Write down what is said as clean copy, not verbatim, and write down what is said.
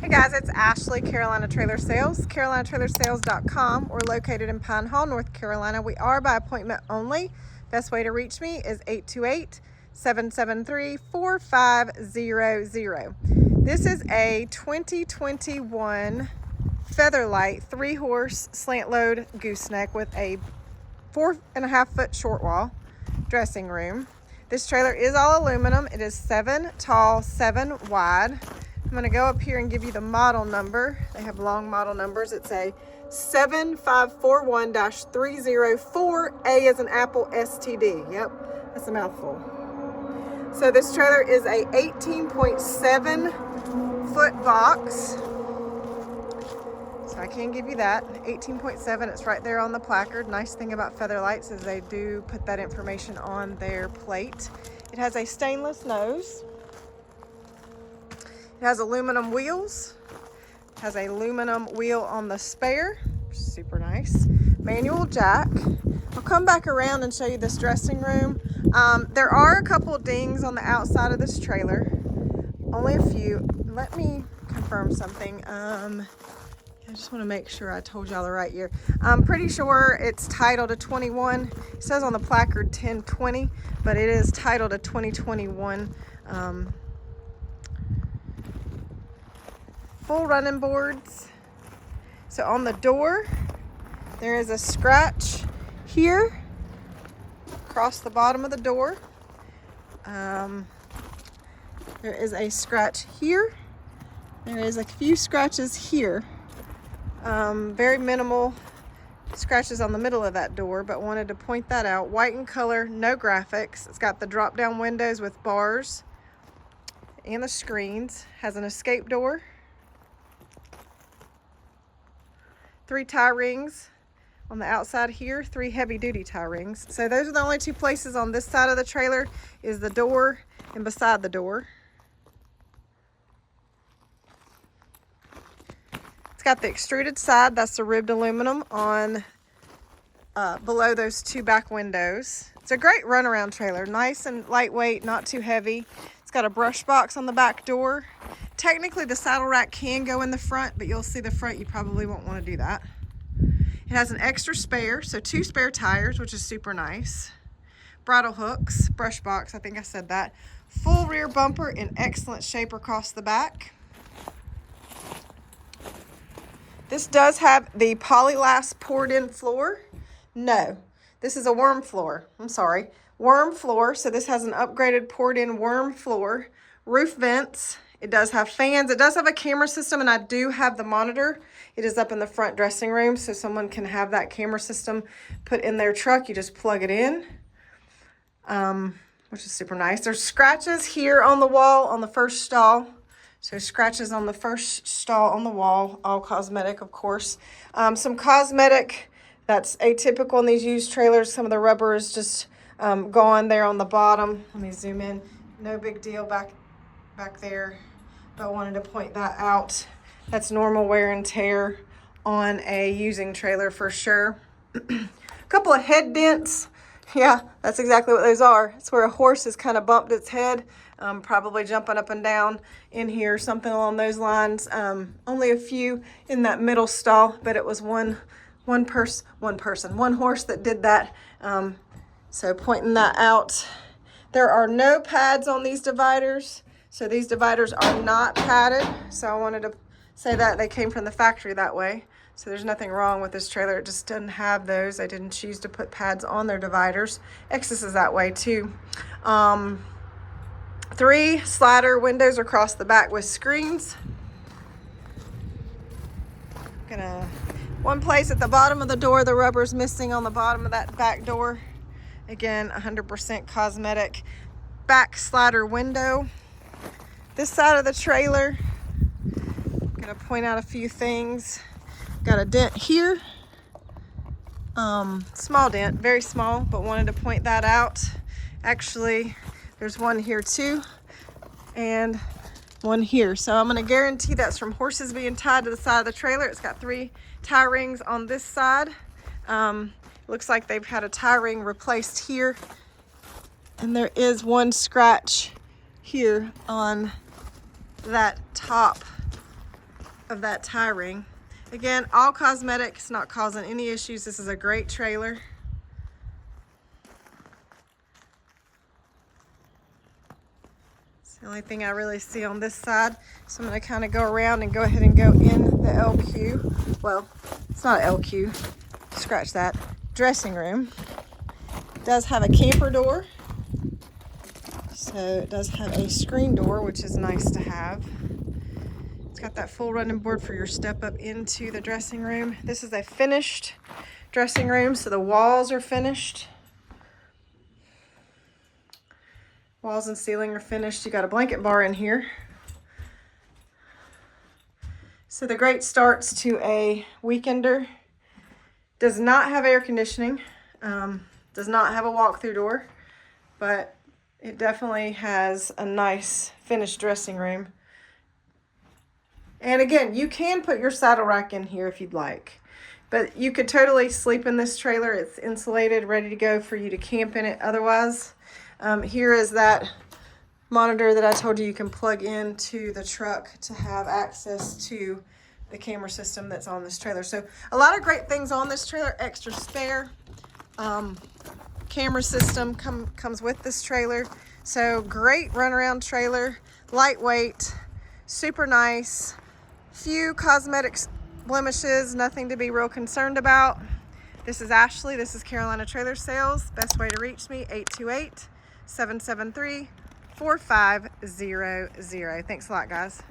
Hey guys, it's Ashley, Carolina Trailer Sales, carolinatrailersales.com. We're located in Pine Hall, North Carolina. We are by appointment only. Best way to reach me is 828-773-4500. This is a 2021 Featherlite 3-horse slant load gooseneck with a 4.5 foot short wall dressing room. This trailer is all aluminum. It is 7 tall, 7 wide. I'm going to go up here and give you the model number. They have long model numbers. It's a 7541-304, A as an apple, STD. Yep, that's a mouthful. So this trailer is a 18.7 foot box. So I can give you that. 18.7, it's right there on the placard. Nice thing about Featherlites is they do put that information on their plate. It has a stainless nose. It has aluminum wheels. It has an aluminum wheel on the spare. Super nice. Manual jack. I'll come back around and show you this dressing room. There are a couple dings on the outside of this trailer. Only a few. Let me confirm something. I just want to make sure I told y'all the right year. I'm pretty sure it's titled a 21. It says on the placard 1020, but it is titled a 2021. Full running boards. So on the door, there is a scratch here across the bottom of the door. There is a scratch here. There is a few scratches here. Very minimal scratches on the middle of that door, but wanted to point that out. White in color, no graphics. It's got the drop down windows with bars and the screens. Has an escape door. 3 tie rings on the outside here, 3 heavy duty tie rings. So those are the only 2 places on this side of the trailer, is the door and beside the door. It's got the extruded side, that's the ribbed aluminum on below those 2 back windows. It's a great runaround trailer, nice and lightweight, not too heavy. It's got a brush box on the back door. Technically the saddle rack can go in the front, but you'll see the front, you probably won't want to do that. It has an extra spare, so 2 spare tires, which is super nice. Bridle hooks, brush box, I think I said that. Full rear bumper in excellent shape across the back. This does have the polylast poured in floor. No, this is a WERM floor. I'm sorry, WERM floor. So this has an upgraded poured in WERM floor. Roof vents. It does have fans. It does have a camera system, and I do have the monitor. It is up in the front dressing room, so someone can have that camera system put in their truck. You just plug it in, which is super nice. There's scratches here on the wall on the first stall. So scratches on the first stall on the wall, all cosmetic, of course. Some cosmetic that's atypical in these used trailers. Some of the rubber is just gone there on the bottom. Let me zoom in. No big deal back there, but I wanted to point that out. That's normal wear and tear on a using trailer for sure. A couple of head dents. Yeah, that's exactly what those are. It's where a horse has kind of bumped its head, probably jumping up and down in here, something along those lines. Only a few in that middle stall, but it was one horse that did that. So pointing that out. There are no pads on these dividers. So these dividers are not padded. So I wanted to say that they came from the factory that way. So there's nothing wrong with this trailer. It just doesn't have those. I didn't choose to put pads on their dividers. Exodus is that way too. 3 slider windows across the back with screens. One place at the bottom of the door, the rubber's missing on the bottom of that back door. Again, 100% cosmetic. Back slider window. This side of the trailer, I'm gonna point out a few things. Got a dent here. Small dent, very small, but wanted to point that out. Actually, there's one here too, and one here. So I'm gonna guarantee that's from horses being tied to the side of the trailer. It's got 3 tie rings on this side. Looks like they've had a tie ring replaced here. And there is one scratch here on that top of that tie ring. Again, all cosmetic, it's not causing any issues. This is a great trailer. It's the only thing I really see on this side. So I'm going to kind of go around and go ahead and go in the LQ. Well, it's not LQ. Scratch that. Dressing room. It does have a camper door. So it does have a screen door, which is nice to have. It's got that full running board for your step up into the dressing room. This is a finished dressing room, so the walls are finished. Walls and ceiling are finished. You got a blanket bar in here. So the great starts to a weekender. Does not have air conditioning. Does not have a walk-through door, but it definitely has a nice finished dressing room. And again, you can put your saddle rack in here if you'd like, but you could totally sleep in this trailer. It's insulated, ready to go for you to camp in it otherwise. Here is that monitor that I told you can plug into the truck to have access to the camera system that's on this trailer. So a lot of great things on this trailer. Extra spare camera system comes with this trailer. So great runaround trailer, lightweight, super nice. Few cosmetic blemishes, nothing to be real concerned about. This is Ashley. This is Carolina Trailer Sales. Best way to reach me, 828-773-4500. Thanks a lot, guys.